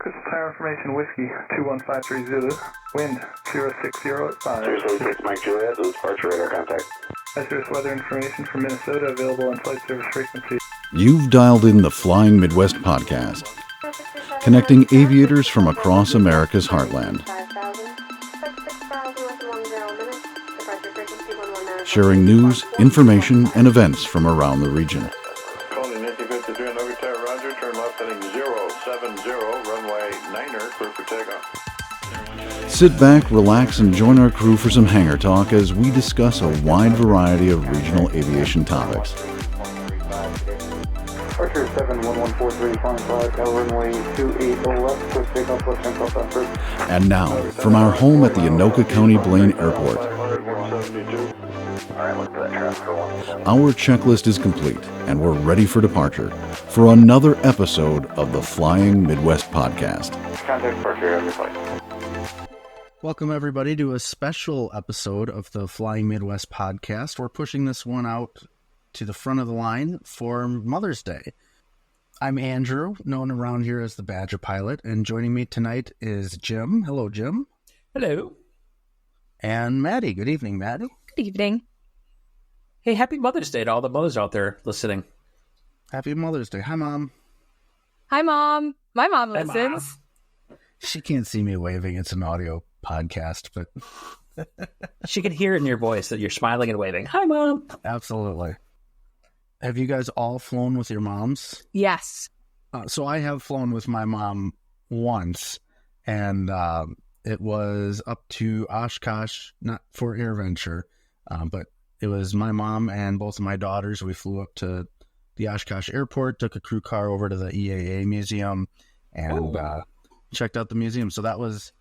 Crystal Tower information, Whiskey 2153 Zulu, wind 060 at 5. 076 Mike Juliet, this is departure radar contact. Hazardous weather information from Minnesota available on flight service frequency. You've dialed in the Flying Midwest podcast, connecting aviators from across America's heartland, sharing news, information, and events from around the region. Calling Nancy 53 on over tower, roger, turn left heading 070, runway 9er, clear for takeoff. Sit back, relax, and join our crew for some hangar talk as we discuss a wide variety of regional aviation topics. Departure 71143, flying flag, runway 28 left, quick takeoff, left hand southbound. And now, from our home at the Anoka County Blaine Airport, our checklist is complete, and we're ready for departure for another episode of the Flying Midwest podcast. Contact departure, have your flight. Welcome, everybody, to a special episode of the Flying Midwest podcast. We're pushing this one out to the front of the line for Mother's Day. I'm Andrew, known around here as the Badger Pilot, and joining me tonight is Jim. Hello, Jim. Hello. And Maddie. Good evening, Maddie. Good evening. Hey, happy Mother's Day to all the mothers out there listening. Happy Mother's Day. Hi, Mom. Hi, Mom. My mom Hi, listens. Mom. She can't see me waving. It's an audio podcast, but She can hear in your voice that you're smiling and waving. Hi, Mom. absolutely. Have you guys all flown with your moms? Yes. So I have flown with my mom once, and it was up to Oshkosh, not for AirVenture, but it was my mom and both of my daughters. We flew up to the Oshkosh airport, took a crew car over to the EAA museum, and checked out the museum. So that was,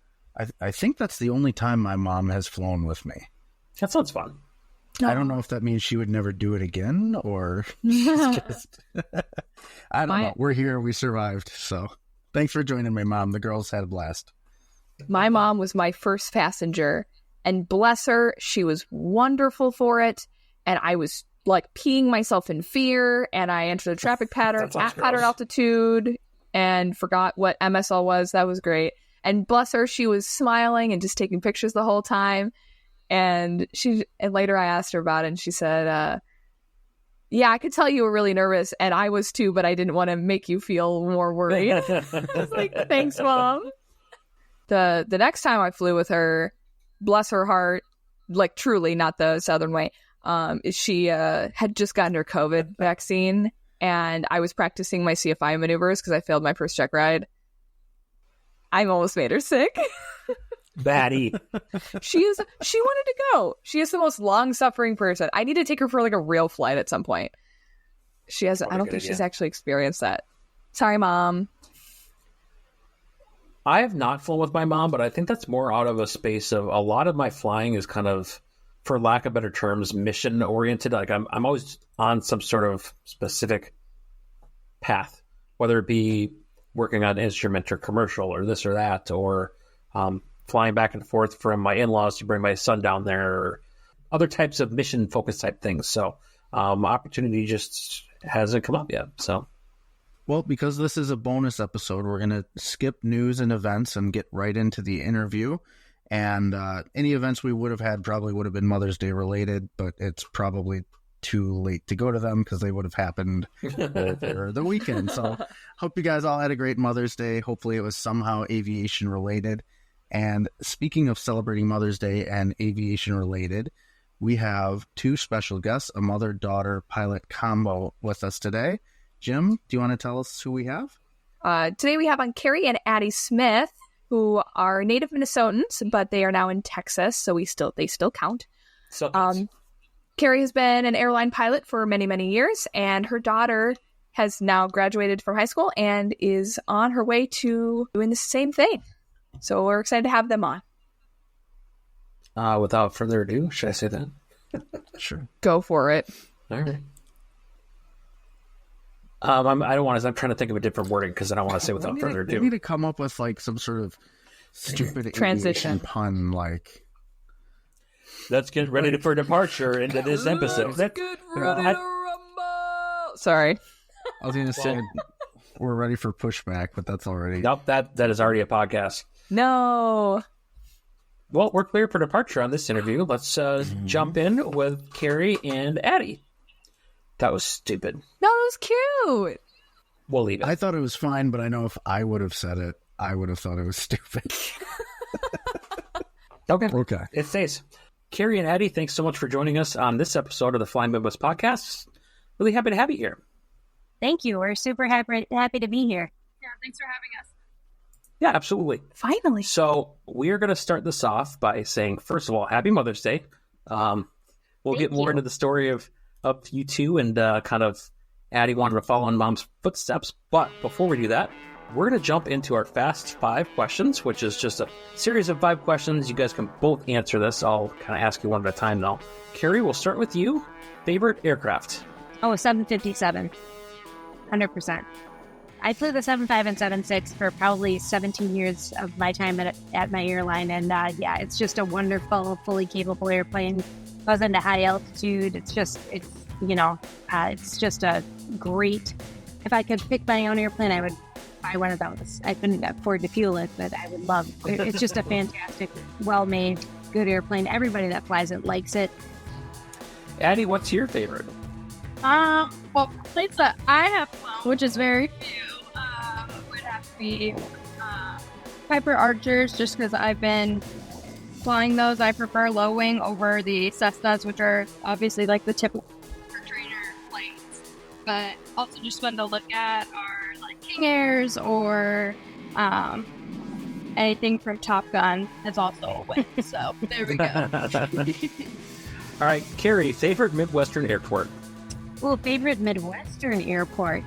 I think that's the only time my mom has flown with me. That sounds fun. I don't know if that means she would never do it again, or just, I don't know. We're here. We survived. So thanks for joining me, Mom. The girls had a blast. My mom was my first passenger, and bless her, she was wonderful for it. And I was like peeing myself in fear, and I entered the traffic pattern at pattern altitude and forgot what MSL was. That was great. And bless her, she was smiling and just taking pictures the whole time. And later I asked her about it, and she said, yeah, I could tell you were really nervous, and I was too, but I didn't want to make you feel more worried. I was like, thanks, Mom. The next time I flew with her, bless her heart, like truly, not the Southern way, she had just gotten her COVID vaccine, and I was practicing my CFI maneuvers because I failed my first check ride. I almost made her sick. Batty. She wanted to go. She is the most long-suffering person. I need to take her for like a real flight at some point. I don't think she's actually experienced that. Sorry, Mom. I have not flown with my mom, but I think that's more out of a space of a lot of my flying is kind of, for lack of better terms, mission oriented. Like I'm always on some sort of specific path, whether it be working on instrument or commercial or this or that, or flying back and forth from my in-laws to bring my son down there, or other types of mission focused type things. So opportunity just hasn't come up yet. So, well, because this is a bonus episode, we're going to skip news and events and get right into the interview. And any events we would have had probably would have been Mother's Day related, but it's probably too late to go to them because they would have happened over the weekend. So hope you guys all had a great Mother's Day. Hopefully it was somehow aviation related. And speaking of celebrating Mother's Day and aviation related, we have two special guests, a mother-daughter pilot combo with us today. Jim, do you want to tell us who we have? Today we have on Carrie and Adie Smith, who are native Minnesotans, but they are now in Texas, so they still count. Carrie has been an airline pilot for many, many years, and her daughter has now graduated from high school and is on her way to doing the same thing. So we're excited to have them on. Without further ado, should I say that? Sure. Go for it. All right. I don't want to. I'm trying to think of a different wording because I don't want to say without further ado. We need to come up with like some sort of stupid transition pun, like. Let's get ready for departure into this episode. Let's get ready to rumble. Sorry. I was going to say, We're ready for pushback, but that's already... Nope, that is already a podcast. No. Well, we're clear for departure on this interview. Let's jump in with Carrie and Adie. That was stupid. No, it was cute. We'll leave it. I thought it was fine, but I know if I would have said it, I would have thought it was stupid. Okay. It stays. Carrie and Adie, thanks so much for joining us on this episode of the Flying Midwest Podcast. Really happy to have you here. Thank you. We're super happy to be here. Yeah, thanks for having us. Yeah, absolutely. Finally. So we're going to start this off by saying, first of all, Happy Mother's Day. We'll get more into the story of you two and kind of Adie wanted to follow in Mom's footsteps. But before we do that, we're going to jump into our Fast 5 questions, which is just a series of 5 questions. You guys can both answer this. I'll kind of ask you one at a time, though. Carrie, we'll start with you. Favorite aircraft? Oh, 757. 100%. I flew the 75 and 76 for probably 17 years of my time at my airline. And yeah, it's just a wonderful, fully capable airplane. Goes into high altitude. It's just a great, if I could pick my own airplane, I would buy one of those. I couldn't afford to fuel it, but I would love it. It's just a fantastic, well-made, good airplane. Everybody that flies it likes it. Adie, what's your favorite? Well, planes that I have flown, which is very few, would have to be Piper Archers, just because I've been flying those. I prefer low wing over the Cessnas, which are obviously like the typical trainer planes. But also just fun to look at are like King Airs or anything from Top Gun is also a win. So there we go. All right, Carrie, favorite Midwestern airport? Well, favorite Midwestern airport?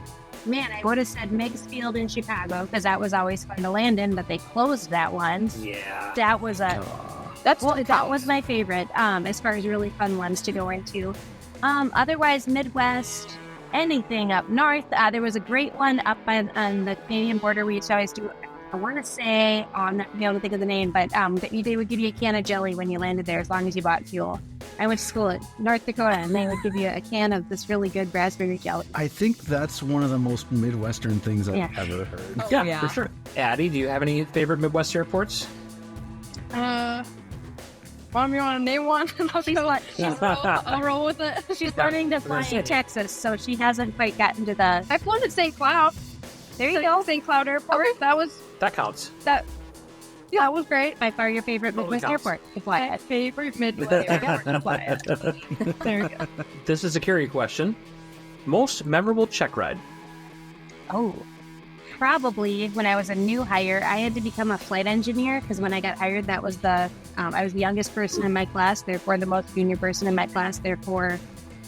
Man, I would have said Meigs Field in Chicago, because that was always fun to land in, but they closed that one. Yeah. That was that was my favorite, as far as really fun ones to go into. Otherwise, Midwest, anything up north. There was a great one up on the Canadian border we used to always do. I want to say, I'm not be able to think of the name, but they would give you a can of jelly when you landed there, as long as you bought fuel. I went to school at North Dakota, and they would give you a can of this really good raspberry jelly. I think that's one of the most Midwestern things I've ever heard. Oh, Yeah, for sure. Adie, do you have any favorite Midwest airports? Mom, you want to name one? I'll roll with it. She's learning to fly in Texas, so she hasn't quite gotten to the... I've flown at St. Cloud. There you go. St. Cloud Airport. That counts. That was great. By far your favorite Midwest airport to fly My at. favorite Midwest airport to fly at. There we go. This is a Carrie question. Most memorable check ride? Oh, probably when I was a new hire, I had to become a flight engineer, because when I got hired, that was I was the youngest person in my class, therefore the most junior person in my class, therefore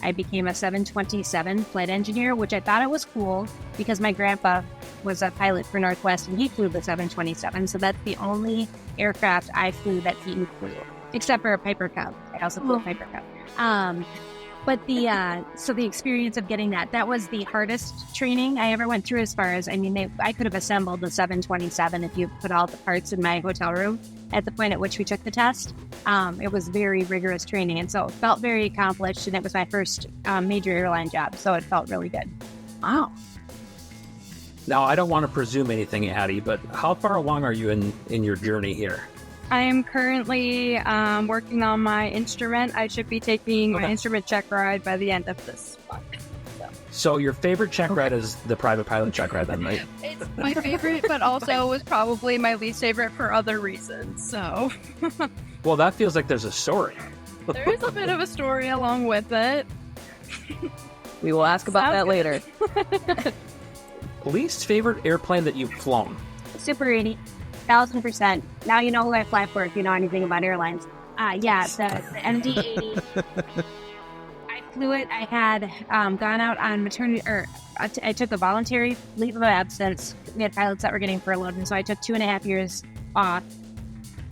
I became a 727 flight engineer, which I thought it was cool because my grandpa was a pilot for Northwest and he flew the 727. So that's the only aircraft I flew that he flew, except for a Piper Cub. I also flew a Piper Cub. But so the experience of getting that was the hardest training I ever went through, as far as, I could have assembled the 727 if you put all the parts in my hotel room at the point at which we took the test. It was very rigorous training, and so it felt very accomplished, and it was my first major airline job, so it felt really good. Wow. Now, I don't want to presume anything, Adie, but how far along are you in your journey here? I am currently working on my instrument. I should be taking my instrument check ride by the end of this month. So your favorite check ride is the private pilot check ride then, right? It's my favorite, but also was probably my least favorite for other reasons. So Well, that feels like there's a story. there is a bit of a story along with it. We will ask about that later. Least favorite airplane that you've flown? Super 80, 1,000%. Now you know who I fly for if you know anything about airlines. The MD-80. I flew it. I had gone out on maternity, I took a voluntary leave of absence. We had pilots that were getting furloughed, and so I took 2.5 years off.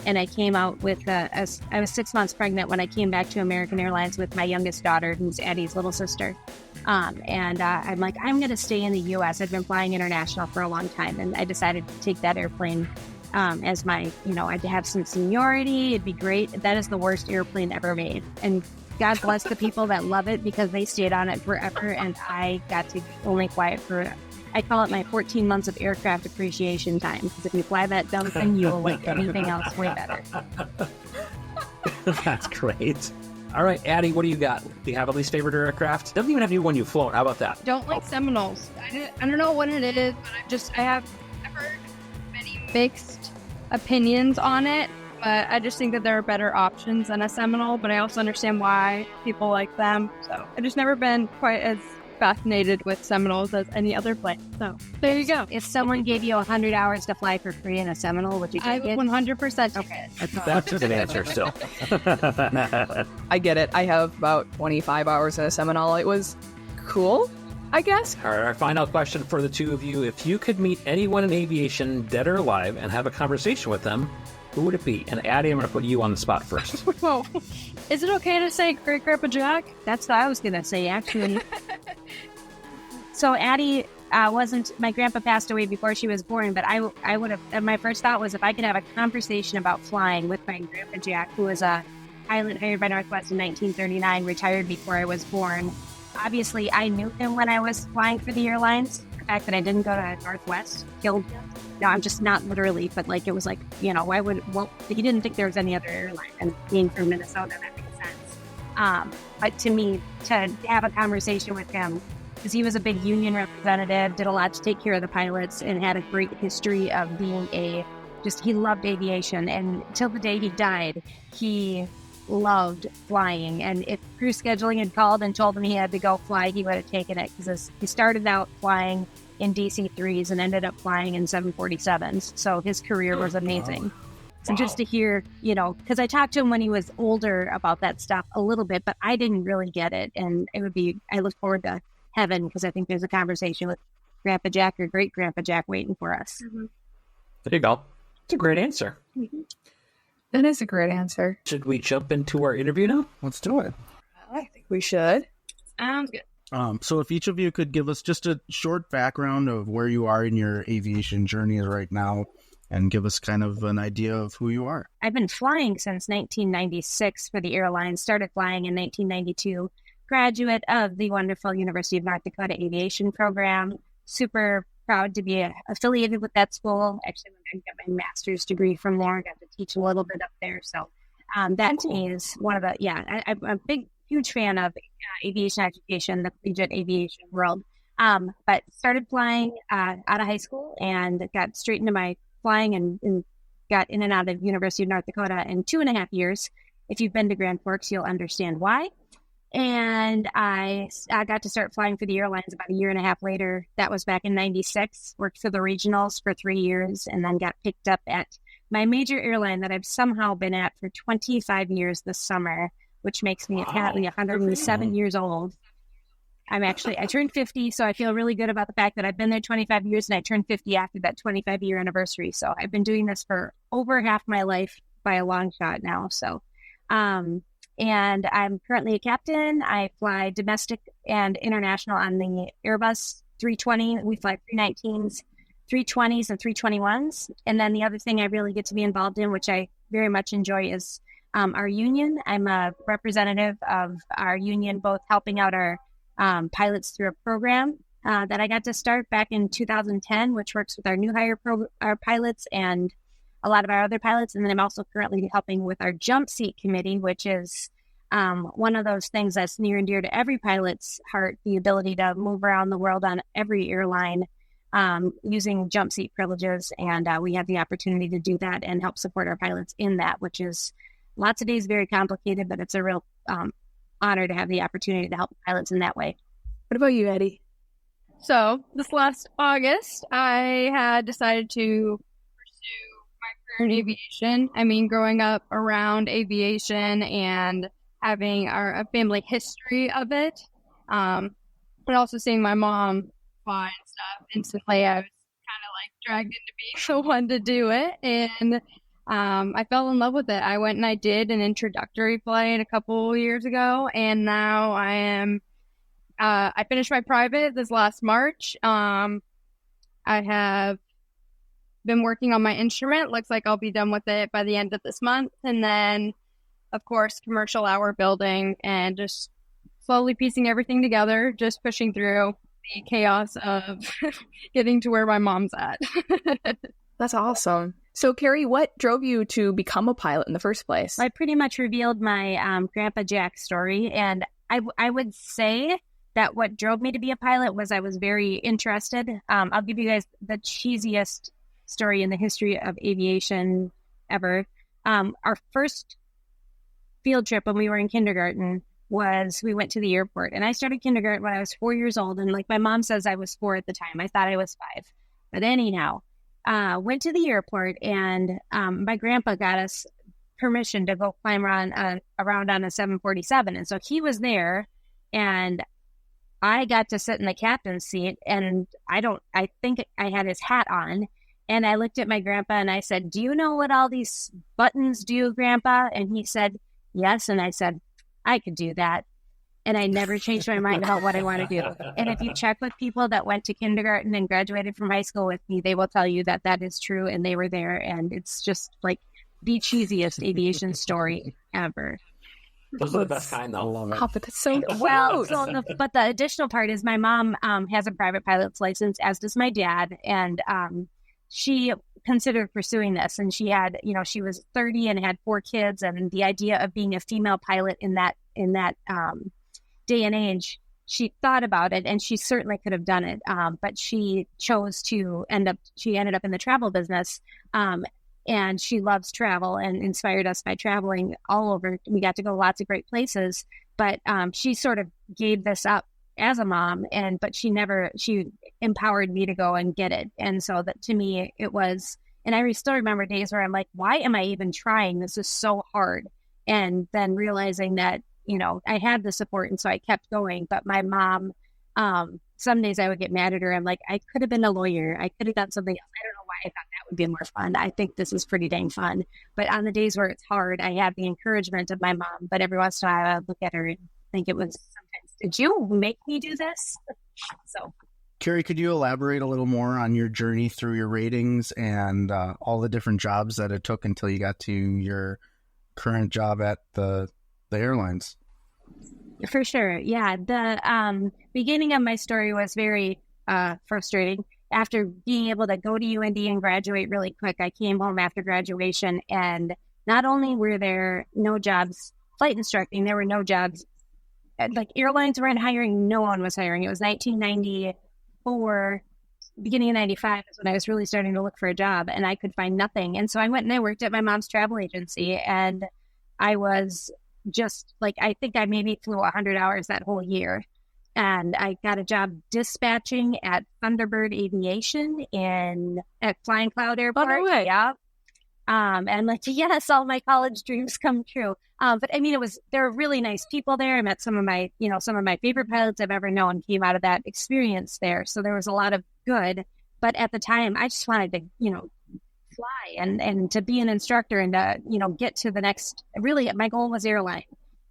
And I came out with, I was 6 months pregnant when I came back to American Airlines with my youngest daughter, who's Addie's little sister. I'm like, I'm going to stay in the U.S. I've been flying international for a long time, and I decided to take that airplane as my, I'd have some seniority. It'd be great. That is the worst airplane ever made. And God bless the people that love it, because they stayed on it forever, and I got to only fly it for I call it my 14 months of aircraft appreciation time. Because if you fly that dumb thing, you will like anything else way better. That's great. All right, Adie, what do you got? Do you have a least favorite aircraft? Doesn't even have to be one you've flown. How about that? Don't like Seminoles. I don't know what it is, but I've heard many mixed opinions on it. But I just think that there are better options than a Seminole. But I also understand why people like them. So I've just never been quite as fascinated with Seminoles as any other plane. So there you go. If someone gave you 100 hours to fly for free in a Seminole, would you I take would it? 100% Okay. That's a good answer still. I get it. I have about 25 hours in a Seminole. It was cool, I guess. All right, our final question for the two of you. If you could meet anyone in aviation, dead or alive, and have a conversation with them, who would it be? And Adie, I'm going to put you on the spot first. Whoa. Is it okay to say Great Grandpa Jack? That's what I was going to say, actually. So Adie my grandpa passed away before she was born, but I would have, my first thought was if I could have a conversation about flying with my Grandpa Jack, who was a pilot hired by Northwest in 1939, retired before I was born. Obviously, I knew him when I was flying for the airlines. The fact that I didn't go to Northwest killed him. No, I'm just not literally, but like, it was like, he didn't think there was any other airline, and being from Minnesota, that makes sense. But to me, to have a conversation with him, because he was a big union representative, did a lot to take care of the pilots, and had a great history of being he loved aviation. And till the day he died, he loved flying. And if crew scheduling had called and told him he had to go fly, he would have taken it, because he started out flying in DC-3s and ended up flying in 747s. So his career was amazing. So just to hear, because I talked to him when he was older about that stuff a little bit, but I didn't really get it. And I look forward to heaven, because I think there's a conversation with Grandpa Jack or Great Grandpa Jack waiting for us. Mm-hmm. There you go. It's a great answer. Mm-hmm. That is a great answer. Should we jump into our interview now? Let's do it. I think we should. Sounds good. So if each of you could give us just a short background of where you are in your aviation journey right now, and give us kind of an idea of who you are. I've been flying since 1996 for the airline, started flying in 1992, graduate of the wonderful University of North Dakota Aviation Program. Super proud to be affiliated with that school. Actually, I got my master's degree from there. I got to teach a little bit up there. So that to me is one of the, I'm a huge fan of aviation education, the collegiate aviation world. But started flying out of high school and got straight into my flying and got in and out of University of North Dakota in 2.5 years. If you've been to Grand Forks, you'll understand why. And I got to start flying for the airlines about 1.5 years later. That was back in 96. Worked for the regionals for 3 years, and then got picked up at my major airline that I've somehow been at for 25 years this summer, which makes me apparently 107 years old. I turned 50, so I feel really good about the fact that I've been there 25 years, and I turned 50 after that 25-year anniversary. So I've been doing this for over half my life by a long shot now. So, and I'm currently a captain. I fly domestic and international on the Airbus 320. We fly 319s, 320s, and 321s. And then the other thing I really get to be involved in, which I very much enjoy, is our union. I'm a representative of our union, both helping out our pilots through a program that I got to start back in 2010, which works with our new hire our pilots and a lot of our other pilots. And then I'm also currently helping with our jump seat committee, which is one of those things that's near and dear to every pilot's heart, the ability to move around the world on every airline using jump seat privileges. And we have the opportunity to do that and help support our pilots in that, which is lots of days very complicated, but it's a real honor to have the opportunity to help pilots in that way. What about you, Adie? So this last August, I had decided to pursue my career in aviation. I mean, growing up around aviation and having a family history of it, but also seeing my mom fly and stuff, instantly I was kind of like dragged into being the one to do it. And I fell in love with it. I went and I did an introductory flight a couple years ago, and now I finished my private this last March. I have been working on my instrument. Looks like I'll be done with it by the end of this month. And then, of course, commercial hour building and just slowly piecing everything together, just pushing through. the chaos of getting to where my mom's at. That's awesome. So, Carrie, what drove you to become a pilot in the first place? I pretty much revealed my Grandpa Jack story, and I would say that what drove me to be a pilot was I was very interested. I'll give you guys the cheesiest story in the history of aviation ever. Our first field trip when we were in kindergarten was we went to the airport, and I started kindergarten when I was 4 years old, and like my mom says I was 4 at the time. I thought I was 5. But anyhow, went to the airport, and my grandpa got us permission to go climb around on a 747. And so he was there, and I got to sit in the captain's seat, and I think I had his hat on. And I looked at my grandpa and I said, "Do you know what all these buttons do, Grandpa?" And he said, "Yes." And I said, "I could do that." And I never changed my mind about what I want to do. And if you check with people that went to kindergarten and graduated from high school with me, they will tell you that that is true, and they were there. And it's just like the cheesiest aviation story ever. Those are the best kind, though. Oh, but that's so Well, but the additional part is my mom has a private pilot's license, as does my dad. And she considered pursuing this, and she had, she was 30 and had 4 kids, and the idea of being a female pilot in that day and age, she thought about it, and she certainly could have done it, but she chose to ended up in the travel business, and she loves travel and inspired us by traveling all over. We got to go lots of great places, but she sort of gave this up as a mom, but she empowered me to go and get it. And so that, to me, it was, and I still remember days where I'm like, why am I even trying? This is so hard. And then realizing that, I had the support, and so I kept going. But my mom, some days I would get mad at her. I'm like, I could have been a lawyer. I could have done something else. I don't know why I thought that would be more fun. I think this is pretty dang fun. But on the days where it's hard, I have the encouragement of my mom. But every once in a while, I would look at her and think it was sometimes, did you make me do this? So, Carrie, could you elaborate a little more on your journey through your ratings and all the different jobs that it took until you got to your current job at the airlines? For sure. Yeah. The beginning of my story was very frustrating. After being able to go to UND and graduate really quick, I came home after graduation, and not only were there no jobs flight instructing, there were no jobs. Like, airlines weren't hiring. No one was hiring. It was 1994, beginning of 95 is when I was really starting to look for a job, and I could find nothing. And so I went and I worked at my mom's travel agency, and I was just like, I think I maybe flew 100 hours that whole year. And I got a job dispatching at Thunderbird Aviation at Flying Cloud Airport. Oh, no way. Yeah. And I'm like, yes, all my college dreams come true. But I mean, there were really nice people there. I met some of my favorite pilots I've ever known came out of that experience there. So there was a lot of good. But at the time, I just wanted to, fly and to be an instructor and to, get to the next, really my goal was airline.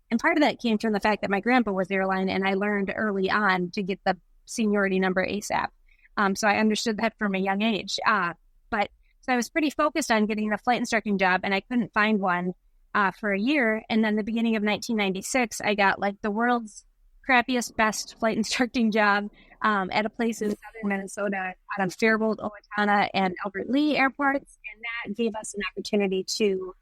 And part of that came from the fact that my grandpa was airline, and I learned early on to get the seniority number ASAP. So I understood that from a young age. So I was pretty focused on getting the flight instructing job, and I couldn't find one for a year. And then the beginning of 1996, I got like the world's crappiest, best flight instructing job at a place in southern Minnesota out of Faribault, Owatonna, and Albert Lee airports. And that gave us an opportunity to,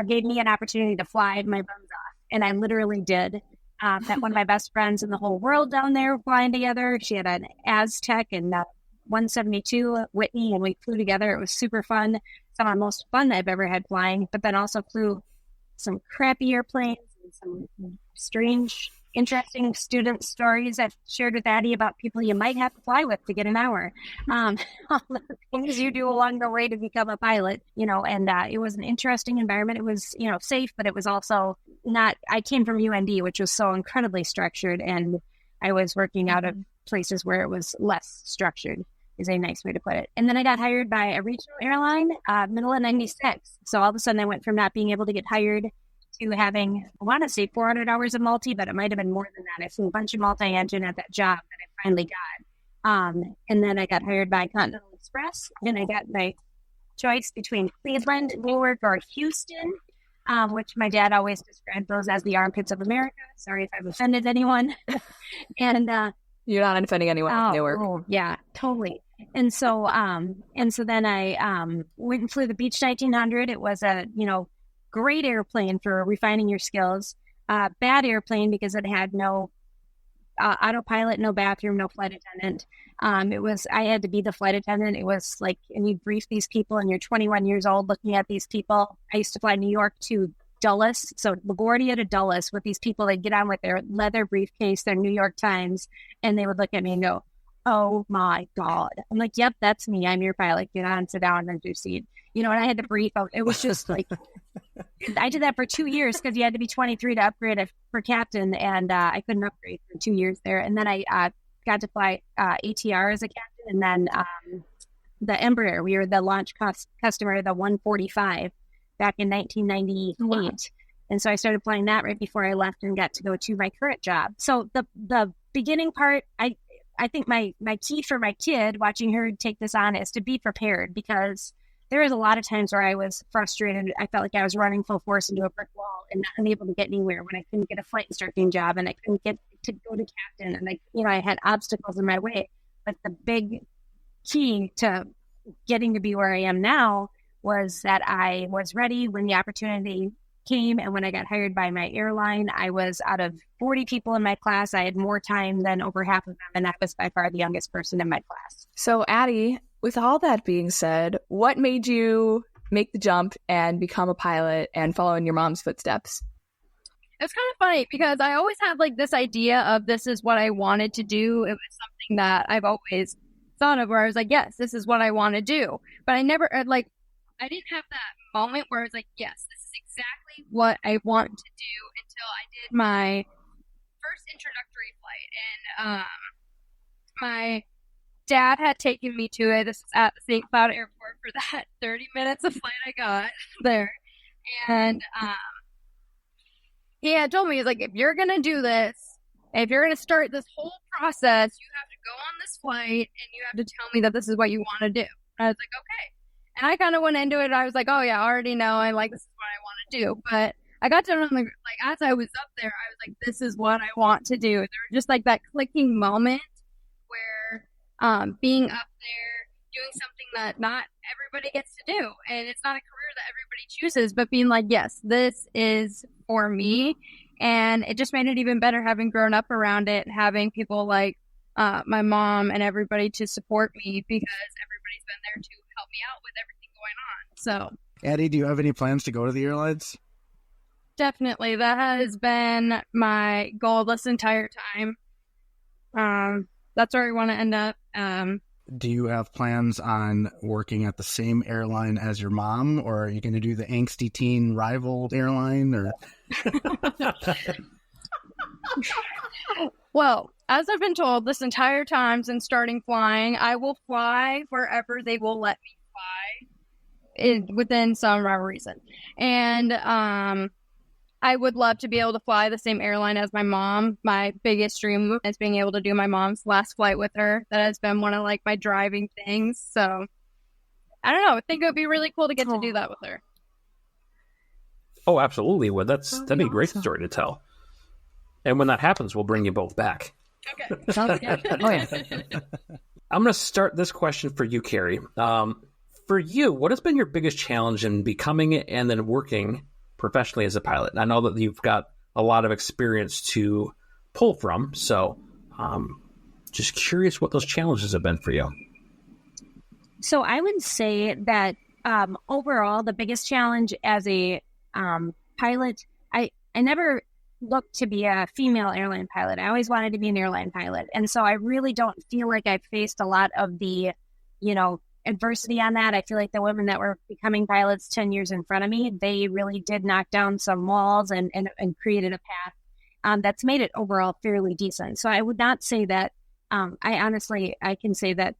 gave me an opportunity to fly my buns off. And I literally did. Met one of my best friends in the whole world down there flying together. She had an Aztec and 172 Whitney, and we flew together. It was super fun. Some of the most fun I've ever had flying, but then also flew some crappy airplanes and some strange, interesting student stories I've shared with Adie about people you might have to fly with to get an hour. All the things you do along the way to become a pilot, and it was an interesting environment. It was, safe, but it was also not, I came from UND, which was so incredibly structured, and I was working out of places where it was less structured, is a nice way to put it. And then I got hired by a regional airline, middle of 96. So all of a sudden I went from not being able to get hired to having, I want to say 400 hours of multi, but it might have been more than that. I flew a bunch of multi-engine at that job that I finally got. And then I got hired by Continental Express, and I got my choice between Cleveland, Newark, or Houston, which my dad always described those as the armpits of America. Sorry if I've offended anyone. And You're not offending anyone with Newark. Oh, yeah, totally. And so then I went and flew the Beech 1900. It was a, great airplane for refining your skills. Bad airplane because it had no autopilot, no bathroom, no flight attendant. I had to be the flight attendant. It was like, and you brief these people and you're 21 years old looking at these people. I used to fly New York to Dulles. So LaGuardia to Dulles with these people. They'd get on with their leather briefcase, their New York Times, and they would look at me and go, "Oh my God." I'm like, "Yep, that's me. I'm your pilot. Get on, sit down, and do seat." And I had to brief. It was just like, I did that for 2 years because you had to be 23 to upgrade for captain, and I couldn't upgrade for 2 years there. And then I got to fly ATR as a captain, and then the Embraer. We were the launch customer, the 145, back in 1998. Wow. And so I started flying that right before I left and got to go to my current job. So the beginning part, I think my key for my kid, watching her take this on, is to be prepared, because there was a lot of times where I was frustrated. I felt like I was running full force into a brick wall and not unable to get anywhere when I couldn't get a flight instructing job and I couldn't get to go to captain, and I had obstacles in my way. But the big key to getting to be where I am now was that I was ready when the opportunity came. And when I got hired by my airline, I was, out of 40 people in my class, I had more time than over half of them, and I was by far the youngest person in my class. So Adie, with all that being said, what made you make the jump and become a pilot and follow in your mom's footsteps? It's kind of funny because I always had this idea of this is what I wanted to do. It was something that I've always thought of, where I was like, yes, this is what I want to do. But I never I didn't have that moment where I was like, yes, this is exactly what I want to do, until I did my first introductory flight. And my dad had taken me to it. This was at the St. Cloud Airport for that 30 minutes of flight I got there. And he had told me, he's like, if you're going to do this, if you're going to start this whole process, you have to go on this flight and you have to tell me that this is what you want to do. And I was like, okay. And I kind of went into it. I was like, oh yeah, I already know. This is what I want to do. But I got to know, as I was up there, I was like, this is what I want to do. There was just that clicking moment where being up there, doing something that not everybody gets to do. And it's not a career that everybody chooses, but being like, yes, this is for me. And it just made it even better having grown up around it, having people like my mom and everybody to support me, because everybody's been there to help me out with everything going on. So, Adie, do you have any plans to go to the airlines? Definitely. That has been my goal this entire time. That's where I want to end up. Do you have plans on working at the same airline as your mom, or are you going to do the angsty teen rival airline? Or Well, as I've been told this entire time since starting flying, I will fly wherever they will let me fly within some reason. And I would love to be able to fly the same airline as my mom. My biggest dream is being able to do my mom's last flight with her. That has been one of my driving things. So I don't know. I think it would be really cool to get to do that with her. Oh, absolutely. Well, that'd be a great story to tell. And when that happens, we'll bring you both back. Okay. Sounds good. Oh, yeah. I'm going to start this question for you, Carrie. For you, what has been your biggest challenge in becoming and then working professionally as a pilot? I know that you've got a lot of experience to pull from, so just curious what those challenges have been for you. So I would say that overall, the biggest challenge as a pilot, I never looked to be a female airline pilot. I always wanted to be an airline pilot. And so I really don't feel like I've faced a lot of the, adversity on that. I feel like the women that were becoming pilots 10 years in front of me, they really did knock down some walls and created a path that's made it overall fairly decent. So I would not say that, I can say that,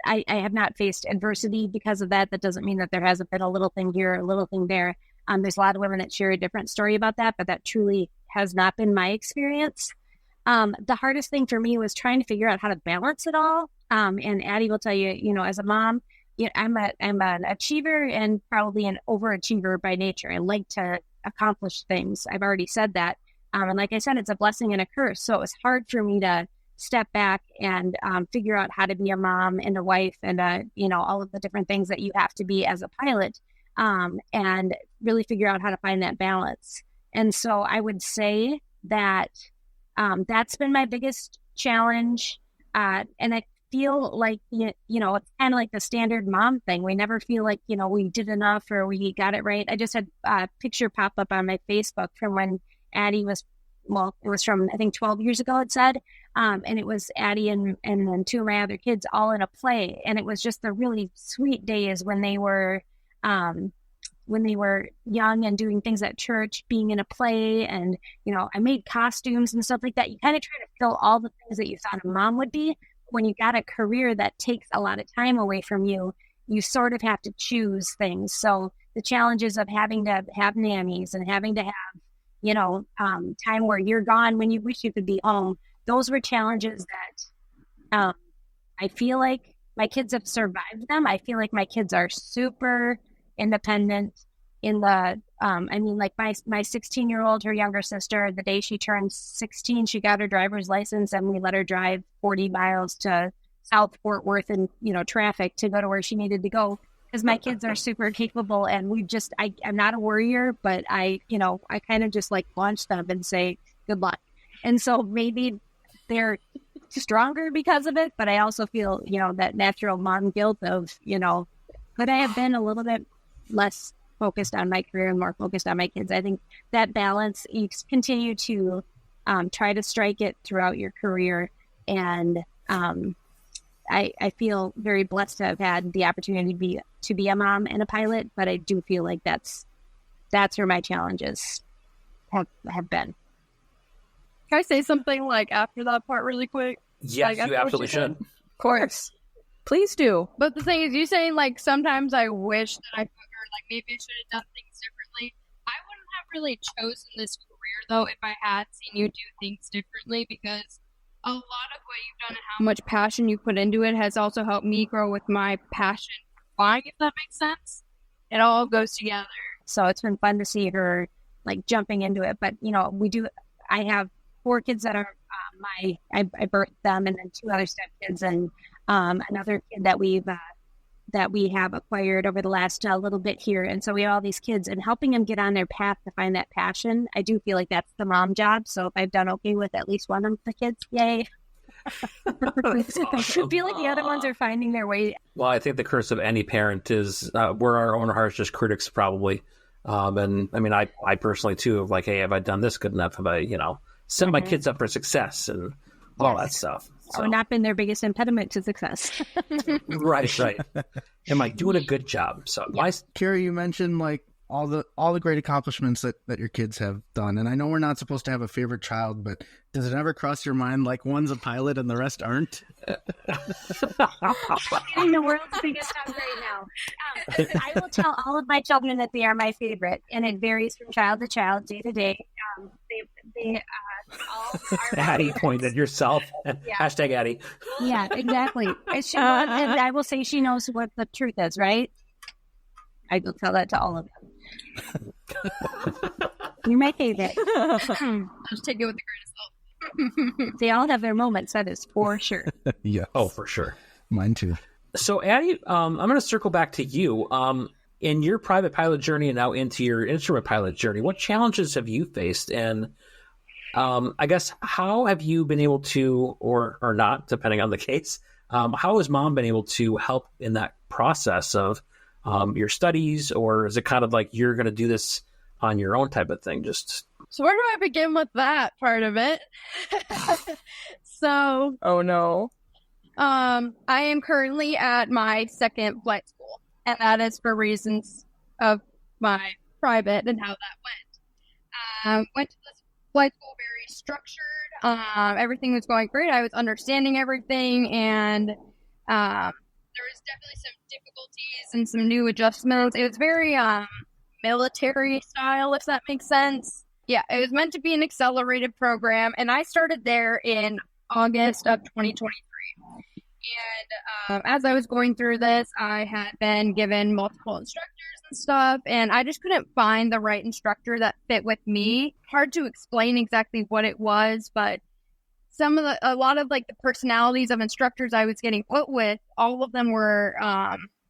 I have not faced adversity because of that. That doesn't mean that there hasn't been a little thing here, a little thing there. There's a lot of women that share a different story about that, but that truly has not been my experience. The hardest thing for me was trying to figure out how to balance it all. And Adie will tell you, as a mom, I'm an achiever and probably an overachiever by nature. I like to accomplish things. I've already said that. And like I said, it's a blessing and a curse. So it was hard for me to step back and figure out how to be a mom and a wife and, all of the different things that you have to be as a pilot, and really figure out how to find that balance. And so I would say that that's been my biggest challenge. And I feel like, it's kind of like the standard mom thing. We never feel like, we did enough or we got it right. I just had a picture pop up on my Facebook from when Adie was, it was from, I think 12 years ago, it said, and it was Adie and then two of my other kids all in a play. And it was just the really sweet days when they were young and doing things at church, being in a play. And, I made costumes and stuff like that. You kind of try to fill all the things that you thought a mom would be. When you got a career that takes a lot of time away from you, you sort of have to choose things. So the challenges of having to have nannies and having to have, time where you're gone when you wish you could be home, those were challenges that I feel like my kids have survived them. I feel like my kids are super independent in the, my 16-year-old, her younger sister, the day she turned 16, she got her driver's license and we let her drive 40 miles to South Fort Worth in, traffic to go to where she needed to go. Because my kids are super capable and I'm not a worrier, but I kind of just like launch them and say, good luck. And so maybe they're stronger because of it, but I also feel, that natural mom guilt of, could I have been a little bit less focused on my career and more focused on my kids? I think that balance, you continue to try to strike it throughout your career. And I feel very blessed to have had the opportunity to be a mom and a pilot, but I do feel like that's where my challenges have been. Can I say something like after that part really quick? Yes, you absolutely should. Of course. Please do. But the thing is, you saying like sometimes I wish that maybe I should have done things differently. I wouldn't have really chosen this career though if I had seen you do things differently, because a lot of what you've done and how much passion you put into it has also helped me grow with my passion for flying, if that makes sense. It all goes together. So it's been fun to see her like jumping into it. But I have 4 kids that are I birthed them, and then 2 other stepkids, and another kid that we have acquired over the last little bit here. And so we have all these kids, and helping them get on their path to find that passion. I do feel like that's the mom job. So if I've done okay with at least one of the kids, yay. I feel like the other ones are finding their way. Well, I think the curse of any parent is we're our own harshest critics, probably. And I mean, I personally too, of like, hey, have I done this good enough? Have I, set my kids up for success and all that stuff? So not been their biggest impediment to success. Right. Am I doing a good job? So Carrie, you mentioned like all the great accomplishments that your kids have done. And I know we're not supposed to have a favorite child, but does it ever cross your mind like one's a pilot and the rest aren't? I'm the world's biggest hug right now. I will tell all of my children that they are my favorite, and it varies from child to child, day to day. They all are Adie pointed yourself. Yeah. Hashtag Adie. Yeah, exactly. And I will say she knows what the truth is, right? I will tell that to all of them. You're my favorite. I'll just take it with a grain of salt. They all have their moments, that is for sure. Yeah. Oh, for sure. Mine too. So, Adie, I'm going to circle back to you. In your private pilot journey and now into your instrument pilot journey, what challenges have you faced? And I guess, how have you been able to, or not, depending on the case, how has mom been able to help in that process of your studies, or is it kind of like you're going to do this on your own type of thing? So where do I begin with that part of it? So, oh no. I am currently at my second flight school, and that is for reasons of my private and how that went. Went to this flight school very structured. Everything was going great. I was understanding everything, and there was definitely some difficulties and some new adjustments. It was very military style, if that makes sense. Yeah, it was meant to be an accelerated program, and I started there in August of 2023. And as I was going through this, I had been given multiple instructors and stuff, and I just couldn't find the right instructor that fit with me. Hard to explain exactly what it was, but a lot of like the personalities of instructors I was getting put with, all of them were,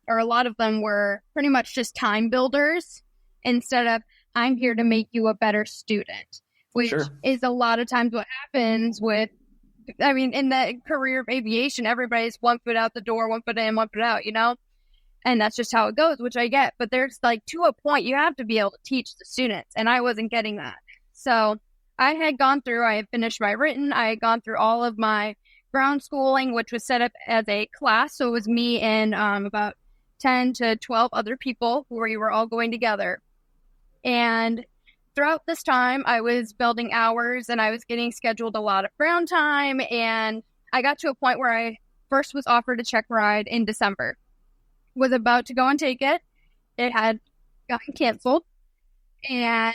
or a lot of them were pretty much just time builders instead of I'm here to make you a better student, which is a lot of times what happens with, I mean, in the career of aviation, everybody's 1 foot out the door, 1 foot in, 1 foot out, you know? And that's just how it goes, which I get. But there's like, to a point, you have to be able to teach the students. And I wasn't getting that. So I had finished my written. I had gone through all of my ground schooling, which was set up as a class. So it was me and about 10 to 12 other people where we were all going together. And throughout this time, I was building hours and I was getting scheduled a lot of ground time. And I got to a point where I first was offered a check ride in December. Was about to go and take it. It had gotten canceled. And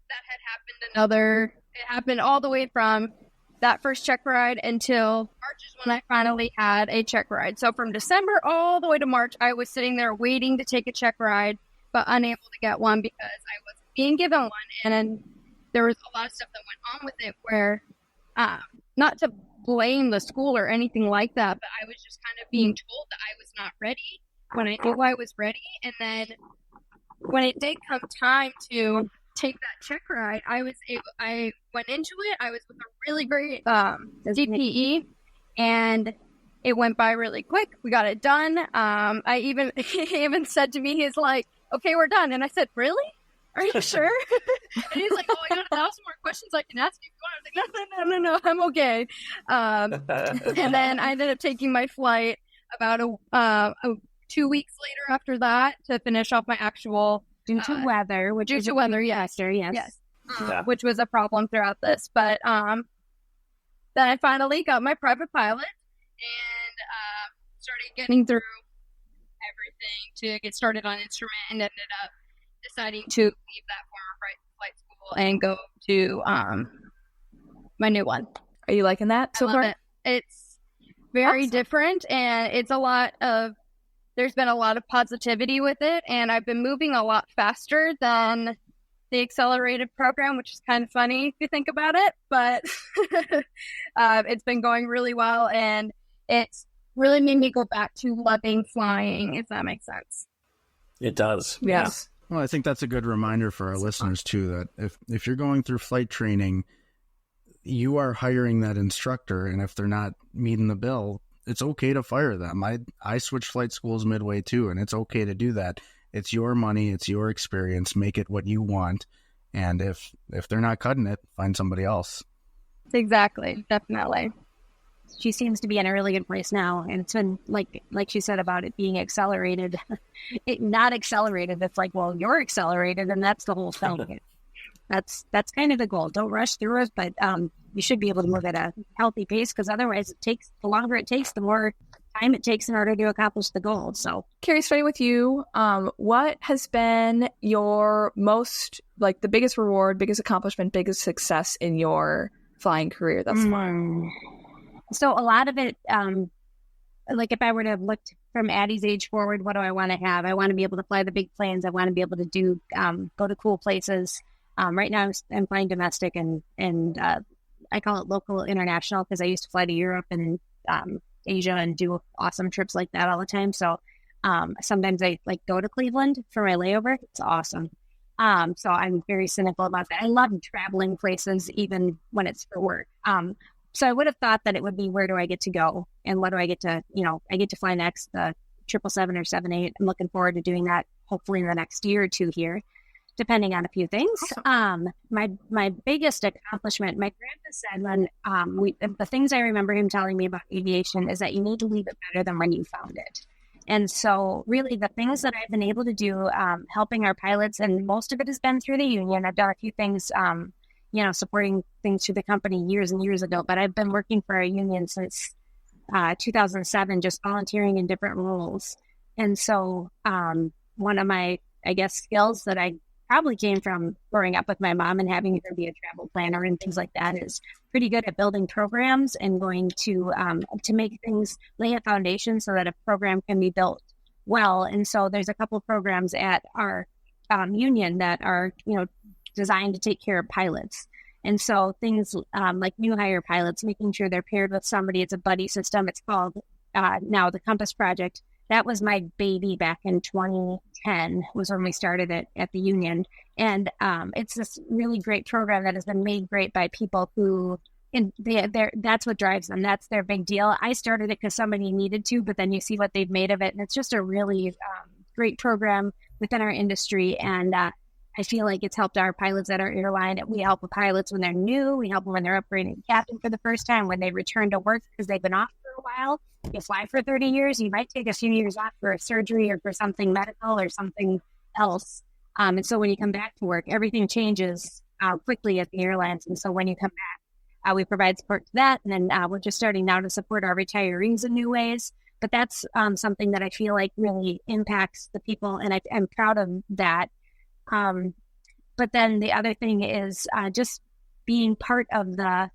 that had happened it happened all the way from that first check ride until March is when I finally had a check ride. So from December all the way to March, I was sitting there waiting to take a check ride, but unable to get one because I wasn't being given one. And then there was a lot of stuff that went on with it where, not to blame the school or anything like that, but I was just kind of being told that I was not ready when I knew I was ready. And then when it did come time to take that check ride, I went into it. I was with a really great DPE, and it went by really quick. We got it done. He even said to me, he's like, "Okay, we're done." And I said, "Really? Are you sure?" And he's like, "Oh, I got 1,000 more questions I can ask you if you want." I was like, No, I'm okay. And then I ended up taking my flight about 2 weeks later after that to finish off my actual due to weather, yes, which was a problem throughout this. But then I finally got my private pilot and started getting through everything to get started on instrument, and ended up deciding to leave that former flight school and go to my new one. Are you liking that so far? It's very different, and it's there's been a lot of positivity with it, and I've been moving a lot faster than the accelerated program, which is kind of funny if you think about it, but it's been going really well, and it's really made me go back to loving flying, if that makes sense. It does. Yes. Well, I think that's a good reminder for our listeners, too, that if you're going through flight training, you are hiring that instructor, and if they're not meeting the bill, it's okay to fire them. I switched flight schools midway too, and it's okay to do that. It's your money, it's your experience. Make it what you want, and if they're not cutting it, find somebody else. Exactly, definitely. She seems to be in a really good place now, and it's been like she said about it being accelerated. It not accelerated. It's like, well, you're accelerated, and that's the whole thing. That's kind of the goal. Don't rush through it, but you should be able to move at a healthy pace, because otherwise the longer it takes, the more time it takes in order to accomplish the goal. So, Carrie, starting with you, what has been your most, like, the biggest reward, biggest accomplishment, biggest success in your flying career thus far? So a lot of it, like if I were to look from Adie's age forward, what do I want to have? I want to be able to fly the big planes. I want to be able to do go to cool places. Right now I'm flying domestic and I call it local international because I used to fly to Europe and Asia and do awesome trips like that all the time. So sometimes I like go to Cleveland for my layover. It's awesome. So I'm very cynical about that. I love traveling places even when it's for work. So I would have thought that it would be, where do I get to go and what do I get to, I get to fly next, the 777 or 78. I'm looking forward to doing that hopefully in the next year or two here, depending on a few things. My biggest accomplishment, my grandpa said when the things I remember him telling me about aviation is that you need to leave it better than when you found it. And so really the things that I've been able to do, helping our pilots, and most of it has been through the union. I've done a few things, supporting things through the company years and years ago, but I've been working for a union since 2007, just volunteering in different roles. And so one of my, skills that I probably came from growing up with my mom and having her be a travel planner and things like that is pretty good at building programs and going to make things, lay a foundation so that a program can be built well. And so there's a couple programs at our union that are, designed to take care of pilots. And so things like new hire pilots, making sure they're paired with somebody. It's a buddy system. It's called now the Compass Project. That was my baby back in 2010 was when we started it at the union. And it's this really great program that has been made great by people who, that's what drives them. That's their big deal. I started it because somebody needed to, but then you see what they've made of it. And it's just a really great program within our industry. And I feel like it's helped our pilots at our airline. We help the pilots when they're new. We help them when they're upgrading captain for the first time, when they return to work because they've been off for a while. You fly for 30 years, you might take a few years off for a surgery or for something medical or something else. And so when you come back to work, everything changes quickly at the airlines. And so when you come back, we provide support to that. And then we're just starting now to support our retirees in new ways. But that's something that I feel like really impacts the people. And I'm proud of that. But then the other thing is just being part of the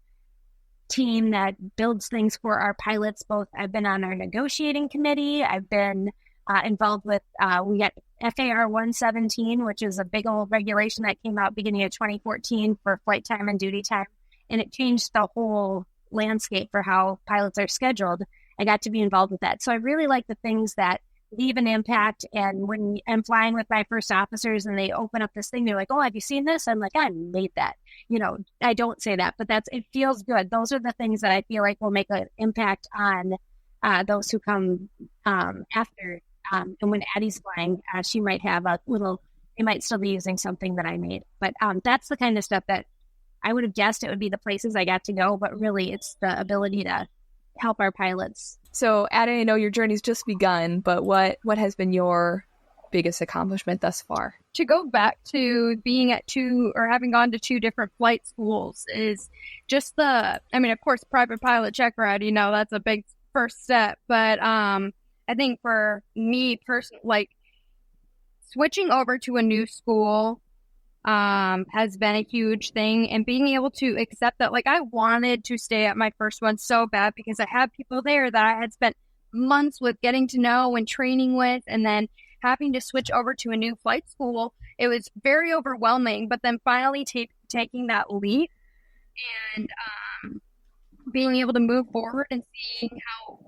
team that builds things for our pilots. Both I've been on our negotiating committee. I've been involved with, we got FAR 117, which is a big old regulation that came out beginning of 2014 for flight time and duty time. And it changed the whole landscape for how pilots are scheduled. I got to be involved with that. So I really like the things that leave an impact. And when I'm flying with my first officers and they open up this thing, they're like, oh, have you seen this? I'm like, I made that. I don't say that, but it feels good. Those are the things that I feel like will make an impact on those who come after. And when Adie's flying, she might have they might still be using something that I made. But that's the kind of stuff that I would have guessed it would be the places I got to go, but really it's the ability to help our pilots. So, Adie, I know your journey's just begun, but what has been your biggest accomplishment thus far? To go back to being at having gone to 2 different flight schools is just of course, private pilot check ride, that's a big first step. But I think for me personally, like switching over to a new school has been a huge thing, and being able to accept that, like, I wanted to stay at my first one so bad because I had people there that I had spent months with getting to know and training with, and then having to switch over to a new flight school, it was very overwhelming. But then finally taking that leap and being able to move forward and seeing how